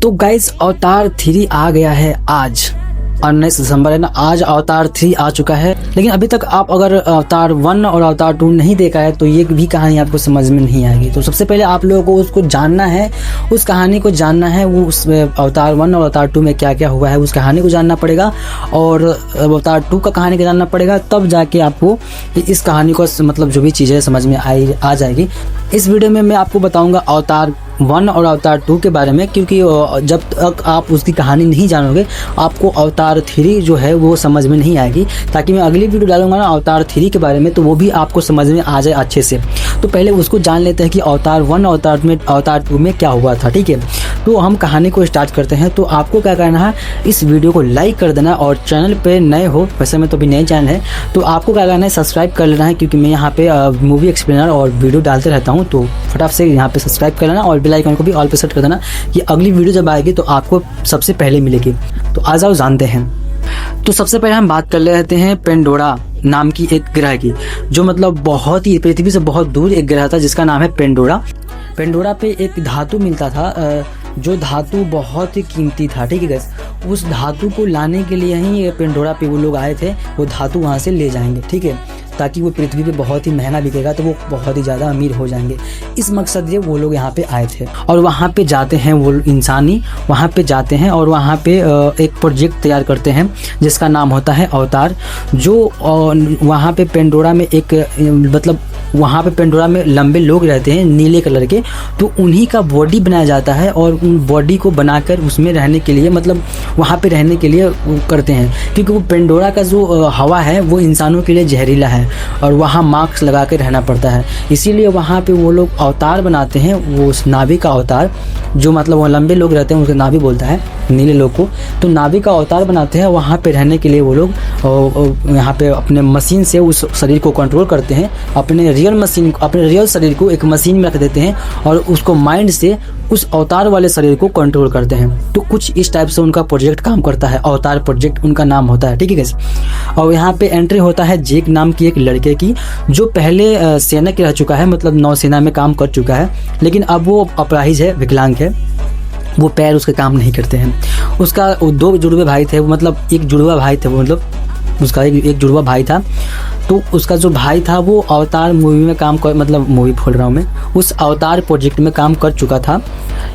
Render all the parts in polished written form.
तो गाइस अवतार 3 आ गया है आज 19 दिसंबर है ना। आज अवतार 3 आ चुका है, लेकिन अभी तक आप अगर अवतार 1 और अवतार 2 नहीं देखा है तो ये भी कहानी आपको समझ में नहीं आएगी। तो सबसे पहले आप लोगों को उसको जानना है, उस कहानी को जानना है, वो उस अवतार 1 और अवतार 2 में क्या क्या हुआ है उस कहानी को जानना पड़ेगा, और अवतार 2 का कहानी को जानना पड़ेगा, तब जाके आपको इस कहानी को मतलब जो भी चीज़ें समझ में आ जाएगी। इस वीडियो में मैं आपको बताऊँगा अवतार 1 और अवतार 2 के बारे में, क्योंकि जब तक आप उसकी कहानी नहीं जानोगे आपको अवतार 3 जो है वो समझ में नहीं आएगी। ताकि मैं अगली वीडियो डालूंगा ना अवतार 3 के बारे में, तो वो भी आपको समझ में आ जाए अच्छे से। तो पहले उसको जान लेते हैं कि अवतार 1 अवतार 2 में क्या हुआ था। ठीक है, तो हम कहानी को स्टार्ट करते हैं। तो आपको क्या करना है, इस वीडियो को लाइक कर देना, और चैनल पे नए हो, वैसे में तो भी नए चैनल है, तो आपको क्या करना है, सब्सक्राइब कर लेना है, क्योंकि मैं यहाँ पे मूवी एक्सप्लेनर और वीडियो डालते रहता हूँ। तो फटाफट से यहाँ पे सब्सक्राइब कर लेना और बेल आइकन को भी ऑल पे सेट कर देना, कि अगली वीडियो जब आएगी तो आपको सबसे पहले मिलेगी। तो आ जाओ जानते हैं। तो सबसे पहले हम बात कर लेते हैं पेंडोरा नाम की एक ग्रह की, जो मतलब बहुत ही पृथ्वी से बहुत दूर एक ग्रह था जिसका नाम है पेंडोरा। पेंडोरा पे एक धातु मिलता था, जो धातु बहुत ही कीमती था। ठीक है गाइस, उस धातु को लाने के लिए ही पेंडोरा पे वो लोग आए थे, वो धातु वहाँ से ले जाएंगे। ठीक है, ताकि वो पृथ्वी पे बहुत ही महंगा बिकेगा तो वो बहुत ही ज़्यादा अमीर हो जाएंगे। इस मकसद से वो लोग यहाँ पे आए थे, और वहाँ पे जाते हैं वो इंसानी, वहाँ पे जाते हैं और वहाँ पे एक प्रोजेक्ट तैयार करते हैं जिसका नाम होता है अवतार। जो वहाँ पे पेंडोरा में एक मतलब वहाँ पे पेंडोरा में लंबे लोग रहते हैं नीले कलर के, तो उन्हीं का बॉडी बनाया जाता है, और उन बॉडी को बनाकर उसमें रहने के लिए मतलब वहाँ पे रहने के लिए करते हैं, क्योंकि वो पेंडोरा का जो हवा है वो इंसानों के लिए जहरीला है, और वहाँ मास्क लगा के रहना पड़ता है। इसीलिए वहाँ पे वो लोग अवतार बनाते हैं, वो उस नाभि का अवतार, जो मतलब वहाँ लंबे लोग रहते हैं उसके नाभि बोलता है नीले लोग को, तो नाभि का अवतार बनाते हैं। वहाँ पे रहने के लिए वो लोग यहाँ पे अपने मशीन से उस शरीर को कंट्रोल करते हैं, अपने रियल शरीर को एक मशीन में रख देते हैं, और उसको माइंड से उस अवतार वाले शरीर को कंट्रोल करते हैं। तो कुछ इस टाइप से उनका प्रोजेक्ट काम करता है, अवतार प्रोजेक्ट उनका नाम होता है। ठीक है गाइस, और यहाँ पे एंट्री होता है जेक नाम की एक लड़के की, जो पहले सैनिक रह चुका है, मतलब नौसेना में काम कर चुका है, लेकिन अब वो अपराहिज है, विकलांग है, वो पैर उसके काम नहीं करते हैं। उसका 2 जुड़वे भाई थे, मतलब एक जुड़वा भाई थे, मतलब उसका एक जुड़वा भाई था। तो उसका जो भाई था वो अवतार मूवी में काम कर, मतलब मूवी बोल रहा हूँ मैं, उस अवतार प्रोजेक्ट में काम कर चुका था,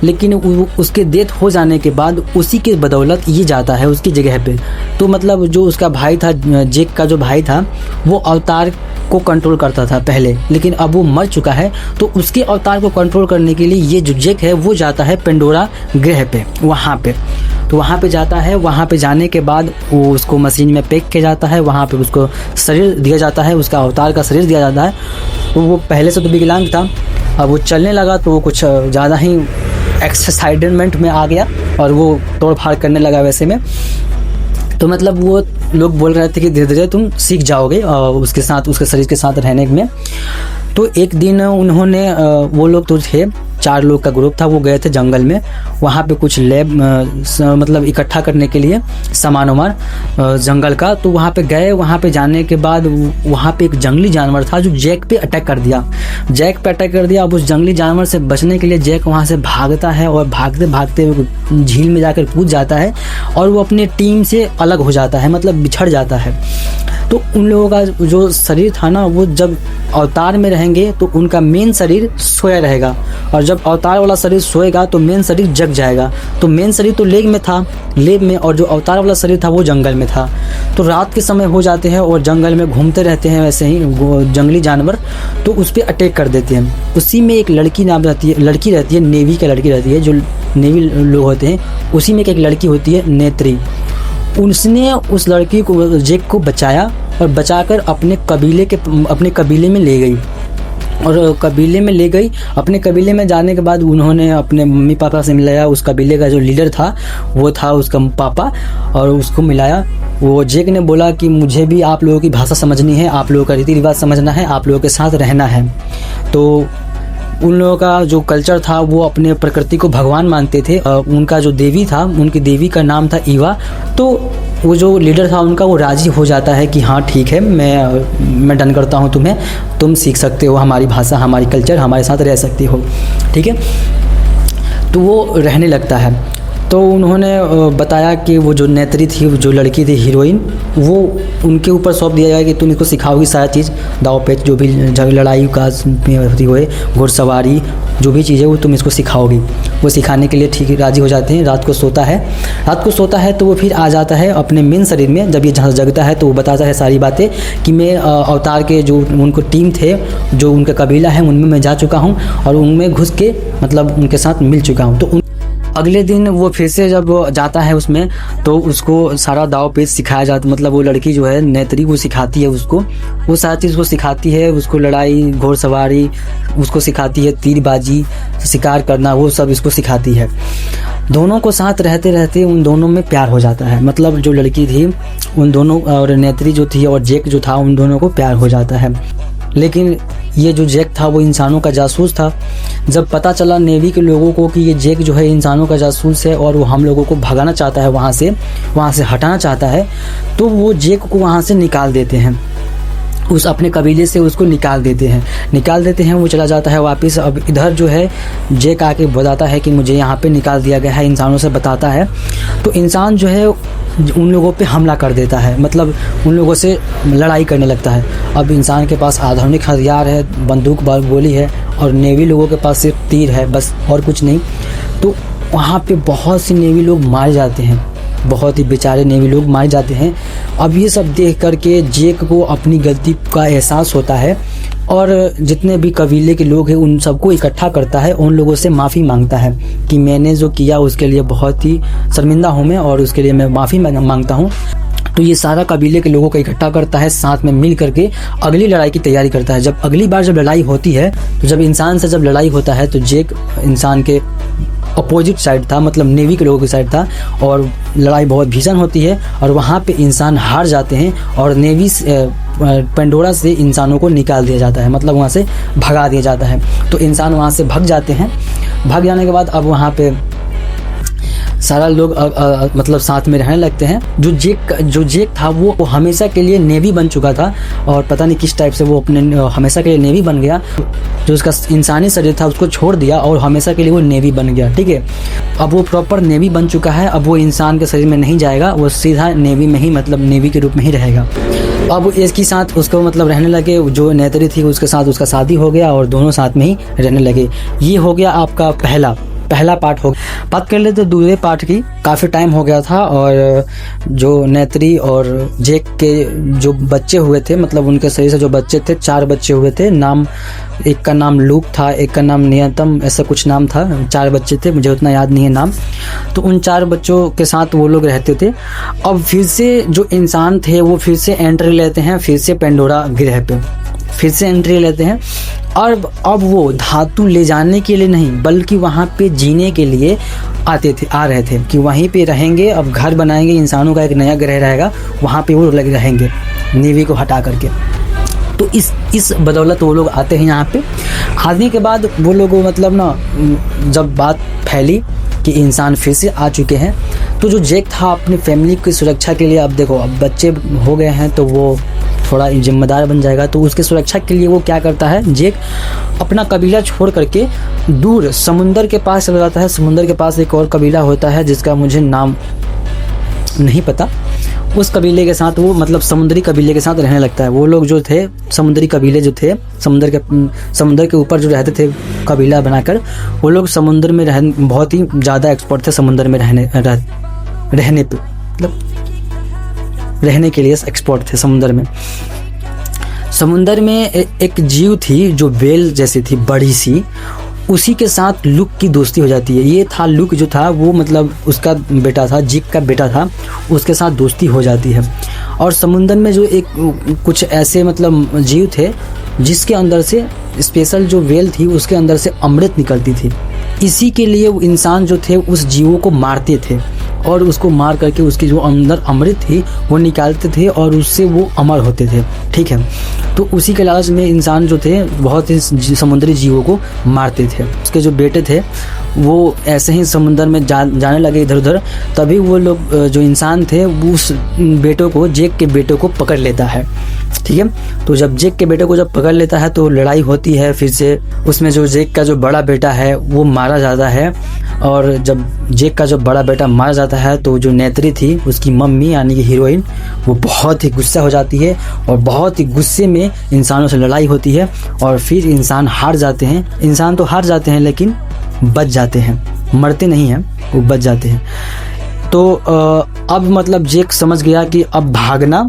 लेकिन उसके डेथ हो जाने के बाद उसी के बदौलत ये जाता है उसकी जगह पे। तो मतलब जो उसका भाई था, जेक का जो भाई था, वो अवतार को कंट्रोल करता था पहले, लेकिन अब वो मर चुका है, तो उसके अवतार को कंट्रोल करने के लिए ये जो जेक है वो जाता है पेंडोरा ग्रह पे, वहाँ पे। तो वहाँ पे जाता है, वहाँ पे जाने के बाद वो उसको मशीन में पैक किया जाता है, वहाँ पे उसको शरीर दिया जाता है, उसका अवतार का शरीर दिया जाता है। तो वो पहले से तो विकलांग था, अब वो चलने लगा तो वो कुछ ज़्यादा ही एक्साइटमेंट में आ गया, और वो तोड़ फाड़ करने लगा वैसे में। तो मतलब वो लोग बोल रहे थे कि धीरे धीरे तुम सीख जाओगे उसके साथ, उसके शरीर के साथ रहने में। तो एक दिन उन्होंने वो लोग तो थे 4 लोग का ग्रुप था, वो गए थे जंगल में, वहाँ पे कुछ लैब मतलब इकट्ठा करने के लिए सामान वामान जंगल का। तो वहाँ पे गए, वहाँ पे जाने के बाद वहाँ पे एक जंगली जानवर था जो जैक पे अटैक कर दिया। अब उस जंगली जानवर से बचने के लिए जैक वहाँ से भागता है, और भागते भागते झील में जाकर कूद जाता है, और वो अपने टीम से अलग हो जाता है, मतलब बिछड़ जाता है। तो उन लोगों का जो शरीर था ना, वो जब अवतार में रहेंगे तो उनका मेन शरीर सोया रहेगा, और जब अवतार वाला शरीर सोएगा तो मेन शरीर जग जाएगा। तो मेन शरीर तो लेब में, और जो अवतार वाला शरीर था वो जंगल में था। तो रात के समय हो जाते हैं और जंगल में घूमते रहते हैं वैसे ही जंगली जानवर, तो उस पर अटैक कर देते हैं। उसी में एक लड़की रहती है, नेवी की लड़की रहती है, जो नेवी लोग होते हैं, उसी में एक लड़की होती है नेत्री। उसने उस लड़की को, जेक को बचाया, और बचाकर अपने कबीले में ले गई, और कबीले में ले गई। अपने कबीले में जाने के बाद उन्होंने अपने मम्मी पापा से मिलाया, उस कबीले का जो लीडर था वो था उसका पापा, और उसको मिलाया। वो जेक ने बोला कि मुझे भी आप लोगों की भाषा समझनी है, आप लोगों का रीति रिवाज समझना है, आप लोगों के साथ रहना है। तो उन लोगों का जो कल्चर था वो अपने प्रकृति को भगवान मानते थे। उनका जो देवी था, उनकी देवी का नाम था ईवा। तो वो जो लीडर था उनका, वो राजी हो जाता है कि हाँ ठीक है, मैं डन करता हूँ तुम्हें, तुम सीख सकते हो हमारी भाषा, हमारी कल्चर, हमारे साथ रह सकती हो। ठीक है, तो वो रहने लगता है। तो उन्होंने बताया कि वो जो नेत्री थी, जो लड़की थी हीरोइन, वो उनके ऊपर सौंप दिया जाए कि तुम इसको सिखाओगी सारा चीज़, दाव पेच जो भी लड़ाई का होती हुए, घुड़सवारी, जो भी चीज़ है वो तुम इसको सिखाओगी। वो सिखाने के लिए ठीक राज़ी हो जाते हैं। रात को सोता है तो वो फिर आ जाता है अपने मेन शरीर में। जब ये जहाँ जगता है तो वो बताता है सारी बातें कि मैं अवतार के जो उनको टीम थे, जो उनका कबीला है, उनमें मैं जा चुका हूँ और उनमें घुस के मतलब उनके साथ मिल चुका हूँ। तो अगले दिन वो फिर से जब जाता है उसमें, तो उसको सारा दाव पेच सिखाया जाता, मतलब वो लड़की जो है नेत्री, वो सिखाती है उसको, वो सारी चीज़ को सिखाती है उसको, लड़ाई, घोड़सवारी उसको सिखाती है, तीरबाजी, शिकार करना, वो सब इसको सिखाती है। दोनों को साथ रहते रहते उन दोनों में प्यार हो जाता है। मतलब जो लड़की थी उन दोनों और नेत्री जो थी और जैक जो था, उन दोनों को प्यार हो जाता है। लेकिन ये जो जैक था वो इंसानों का जासूस था। जब पता चला नेवी के लोगों को कि ये जैक जो है इंसानों का जासूस है और वो हम लोगों को भगाना चाहता है, वहाँ से हटाना चाहता है, तो वो जैक को वहाँ से निकाल देते हैं, उस अपने कबीले से उसको निकाल देते हैं। वो चला जाता है वापस। अब इधर जो है जैक आके बताता है कि मुझे यहाँ पे निकाल दिया गया है, इंसानों से बताता है। तो इंसान जो है उन लोगों पे हमला कर देता है, मतलब उन लोगों से लड़ाई करने लगता है। अब इंसान के पास आधुनिक हथियार है, बंदूक गोली है, और नेवी लोगों के पास सिर्फ तीर है, बस और कुछ नहीं। तो वहाँ पे बहुत से नेवी लोग मारे जाते हैं, बहुत ही बेचारे नेवी लोग मारे जाते हैं। अब ये सब देख करके जैक को अपनी गलती का एहसास होता है और जितने भी कबीले के लोग हैं उन सबको इकट्ठा करता है, उन लोगों से माफ़ी मांगता है कि मैंने जो किया उसके लिए बहुत ही शर्मिंदा हूँ मैं, और उसके लिए मैं माफ़ी मांगता हूँ। तो ये सारा कबीले के लोगों को इकट्ठा करता है, साथ में मिल करके अगली लड़ाई की तैयारी करता है। जब अगली बार जब लड़ाई होती है, तो जब इंसान से जब लड़ाई होता है, तो जैक इंसान के अपोजिट साइड था, मतलब नेवी के लोगों की साइड था, और लड़ाई बहुत भीषण होती है और वहाँ पे इंसान हार जाते हैं और नेवी पेंडोरा से इंसानों को निकाल दिया जाता है, मतलब वहाँ से भगा दिया जाता है। तो इंसान वहाँ से भग जाते हैं। भग जाने के बाद अब वहाँ पे सारा लोग मतलब साथ में रहने लगते हैं। जो जैक था वो हमेशा के लिए नेवी बन चुका था, और पता नहीं किस टाइप से वो अपने हमेशा के लिए नेवी बन गया। जो उसका इंसानी शरीर था उसको छोड़ दिया और हमेशा के लिए वो नेवी बन गया, ठीक है। अब वो प्रॉपर नेवी बन चुका है। अब वो इंसान के शरीर में नहीं जाएगा, वो सीधा नेवी में ही, मतलब नेवी के रूप में ही रहेगा। अब इसके साथ उसको मतलब रहने लगे, जो नेत्री थी उसके साथ उसका शादी हो गया और दोनों साथ में ही रहने लगे। ये हो गया आपका पहला पार्ट हो। बात कर लेते दूसरे पार्ट की। काफ़ी टाइम हो गया था और जो नेत्री और जैक के जो बच्चे हुए थे, मतलब उनके शरीर से जो बच्चे थे, 4 बच्चे हुए थे। नाम, एक का नाम लूक था, एक का नाम नियतम, ऐसा कुछ नाम था। 4 बच्चे थे, मुझे उतना याद नहीं है नाम। तो उन 4 बच्चों के साथ वो लोग रहते थे। अब फिर से जो इंसान थे वो फिर से एंट्री लेते हैं, फिर से पेंडोरा ग्रह पे फिर से एंट्री लेते हैं। और अब वो धातु ले जाने के लिए नहीं, बल्कि वहाँ पे जीने के लिए आ रहे थे कि वहीं पे रहेंगे। अब घर बनाएंगे, इंसानों का एक नया ग्रह रहेगा, वहाँ पे वो लगे रहेंगे नेवी को हटा करके। तो इस बदौलत वो लोग आते हैं यहाँ पे। आने के बाद वो लोग मतलब ना, जब बात फैली कि इंसान फिर से आ चुके हैं, तो जो जैक था अपनी फैमिली की सुरक्षा के लिए, अब देखो अब बच्चे हो गए हैं तो वो थोड़ा जिम्मेदार बन जाएगा। तो उसके सुरक्षा के लिए वो क्या करता है, जैक अपना कबीला छोड़ करके दूर समुंदर के पास चला जाता है। समुंदर के पास एक और कबीला होता है जिसका मुझे नाम नहीं पता। उस कबीले के साथ वो, मतलब समुद्री कबीले के साथ रहने लगता है। वो लोग जो थे, समुद्री कबीले जो थे, समुद्र के ऊपर जो रहते थे कबीला बनाकर, वो लोग समुद्र में बहुत ही ज़्यादा एक्सपर्ट थे समुद्र में रहने पे, मतलब रहने के लिए एक्सपर्ट थे समुद्र में। समुद्र में एक जीव थी जो बेल जैसी थी, बड़ी सी, उसी के साथ लुक की दोस्ती हो जाती है। ये था लुक जो था वो, मतलब उसका बेटा था, जिक का बेटा था, उसके साथ दोस्ती हो जाती है। और समुद्र में जो एक कुछ ऐसे मतलब जीव थे जिसके अंदर से स्पेशल जो वेल थी उसके अंदर से अमृत निकलती थी। इसी के लिए वो इंसान जो थे उस जीवों को मारते थे और उसको मार करके उसकी जो अंदर अमृत थी वो निकालते थे और उससे वो अमर होते थे। ठीक है, तो उसी के लालच में इंसान जो थे बहुत ही समुद्री जीवों को मारते थे। उसके जो बेटे थे वो ऐसे ही समुद्र में जाने लगे इधर उधर, तभी वो लोग जो इंसान थे वो उस बेटों को, जेक के बेटों को पकड़ लेता है। ठीक है, तो जब जेक के बेटे को जब पकड़ लेता है तो लड़ाई होती है फिर से। उसमें जो जेक का जो बड़ा बेटा है वो मारा जाता है, और जब जेक का जो बड़ा बेटा मारा जाता है तो जो नेत्री थी उसकी मम्मी यानी कि हीरोइन, वो बहुत ही गुस्सा हो जाती है और बहुत ही गुस्से में इंसानों से लड़ाई होती है और फिर इंसान हार जाते हैं। इंसान तो हार जाते हैं लेकिन बच जाते हैं, मरते नहीं हैं, वो बच जाते हैं। तो अब मतलब जेक समझ गया कि अब भागना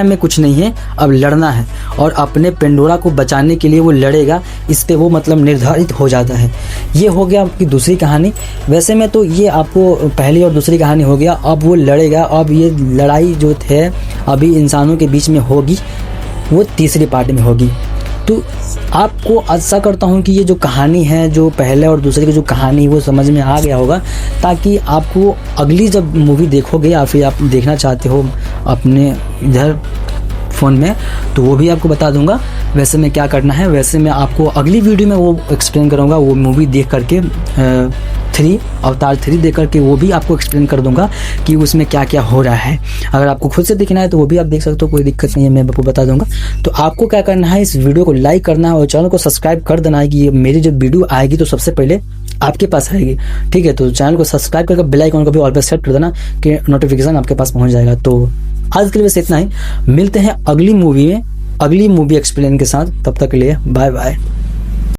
में कुछ नहीं है, अब लड़ना है और अपने पेंडोरा को बचाने के लिए वो लड़ेगा। इस पे वो मतलब निर्धारित हो जाता है। ये हो गया आपकी दूसरी कहानी। वैसे में तो ये आपको पहली और दूसरी कहानी हो गया। अब वो लड़ेगा, अब ये लड़ाई जो है अभी इंसानों के बीच में होगी, वो तीसरी पार्ट में होगी। तो आपको आशा करता हूँ कि ये जो कहानी है, जो पहले और दूसरे की जो कहानी वो समझ में आ गया होगा, ताकि आपको अगली जब मूवी देखोगे या फिर आप देखना चाहते हो अपने इधर फ़ोन में तो वो भी आपको बता दूंगा वैसे में क्या करना है। वैसे मैं आपको अगली वीडियो में वो एक्सप्लेन करूँगा, वो मूवी देख करके अवतार 3 देख करके वो भी आपको एक्सप्लेन कर दूंगा कि उसमें क्या क्या हो रहा है। अगर आपको खुद से देखना है तो वो भी आप देख सकते हो, कोई दिक्कत नहीं है, मैं आपको बता दूंगा। तो आपको क्या करना है, इस वीडियो को लाइक करना है और चैनल को सब्सक्राइब कर देना है कि मेरी जब वीडियो आएगी तो सबसे पहले आपके पास आएगी। ठीक है, तो चैनल को सब्सक्राइब करके बेल आइकन को भी ऑल पे सेट कर देना कि नोटिफिकेशन आपके पास पहुंच जाएगा। तो आज के लिए बस इतना ही, मिलते हैं अगली मूवी में, अगली मूवी एक्सप्लेन के साथ। तब तक के लिए बाय बाय।